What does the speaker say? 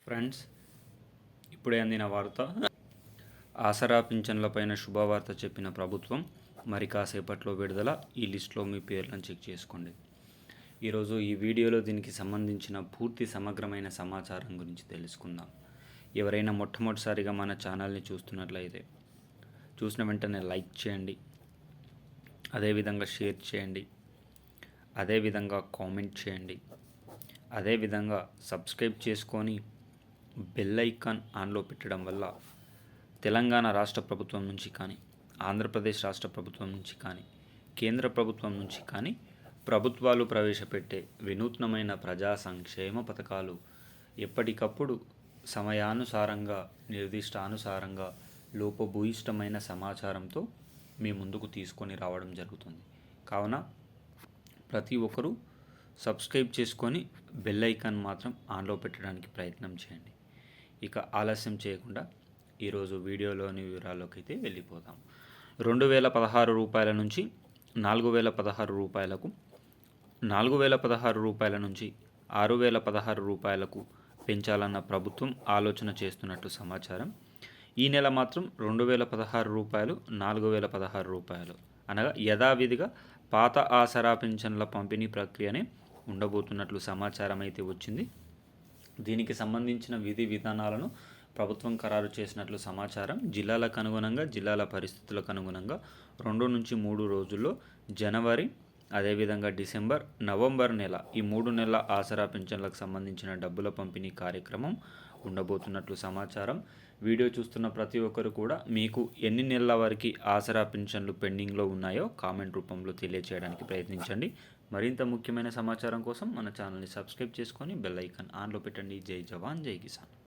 Friends, ఇప్పుడే అందిన వార్త. ఆసరా పింఛన్లపైన శుభవార్త చెప్పిన ప్రభుత్వం మరి కాసేపట్లో విడుదల. ఈ లిస్టులో మీ పేర్లను చెక్ చేసుకోండి. ఈరోజు ఈ వీడియోలో దీనికి సంబంధించిన పూర్తి సమగ్రమైన సమాచారం గురించి తెలుసుకుందాం. ఎవరైనా మొట్టమొదటిసారిగా మన ఛానల్ని చూస్తున్నట్లయితే చూసిన వెంటనే లైక్ చేయండి, అదేవిధంగా షేర్ చేయండి, అదేవిధంగా కామెంట్ చేయండి, అదేవిధంగా సబ్స్క్రైబ్ చేసుకొని బెల్ ఐకాన్ ఆన్లో పెట్టడం వల్ల తెలంగాణ రాష్ట్ర ప్రభుత్వం నుంచి కానీ, ఆంధ్రప్రదేశ్ రాష్ట్ర ప్రభుత్వం నుంచి కానీ, కేంద్ర ప్రభుత్వం నుంచి కానీ ప్రభుత్వాలు ప్రవేశపెట్టే వినూత్నమైన ప్రజా సంక్షేమ పథకాలు ఎప్పటికప్పుడు సమయానుసారంగా, నిర్దిష్టానుసారంగా లోపభూయిష్టమైన సమాచారంతో మీ ముందుకు తీసుకొని రావడం జరుగుతుంది. కావున ప్రతి ఒక్కరూ సబ్స్క్రైబ్ చేసుకొని బెల్ ఐకాన్ మాత్రం ఆన్లో పెట్టడానికి ప్రయత్నం చేయండి. ఇక ఆలస్యం చేయకుండా ఈరోజు వీడియోలోని వివరాల్లోకి అయితే వెళ్ళిపోతాం. 2016 రూపాయల నుంచి 4016 రూపాయలకు, 4016 రూపాయల నుంచి 6016 రూపాయలకు పెంచాలన్న ప్రభుత్వం ఆలోచన చేస్తున్నట్టు సమాచారం. ఈ నెల మాత్రం 2016 రూపాయలు, 4016 రూపాయలు అనగా యథావిధిగా పాత ఆసరా పింఛన్ల పంపిణీ ప్రక్రియనే ఉండబోతున్నట్లు సమాచారం అయితే వచ్చింది. దీనికి సంబంధించిన విధి విధానాలను ప్రభుత్వం ఖరారు చేసినట్లు సమాచారం. జిల్లాలకు అనుగుణంగా, జిల్లాల పరిస్థితులకు అనుగుణంగా 2 నుంచి 3 రోజుల్లో జనవరి, అదేవిధంగా డిసెంబర్, నవంబర్ నెల, ఈ 3 నెలల ఆసరా పింఛన్లకు సంబంధించిన డబ్బుల పంపిణీ కార్యక్రమం ఉండబోతున్నట్లు సమాచారం. వీడియో చూస్తున్న ప్రతి ఒక్కరు కూడా మీకు ఎన్ని నెలల వరకు ఆసరా పింఛన్లు పెండింగ్లో ఉన్నాయో కామెంట్ రూపంలో తెలియజేయడానికి ప్రయత్నించండి. మరింత ముఖ్యమైన సమాచారం కోసం మన ఛానల్ని సబ్స్క్రైబ్ చేసుకొని బెల్ ఐకాన్ ఆన్లో పెట్టండి. జై జవాన్, జై కిసాన్.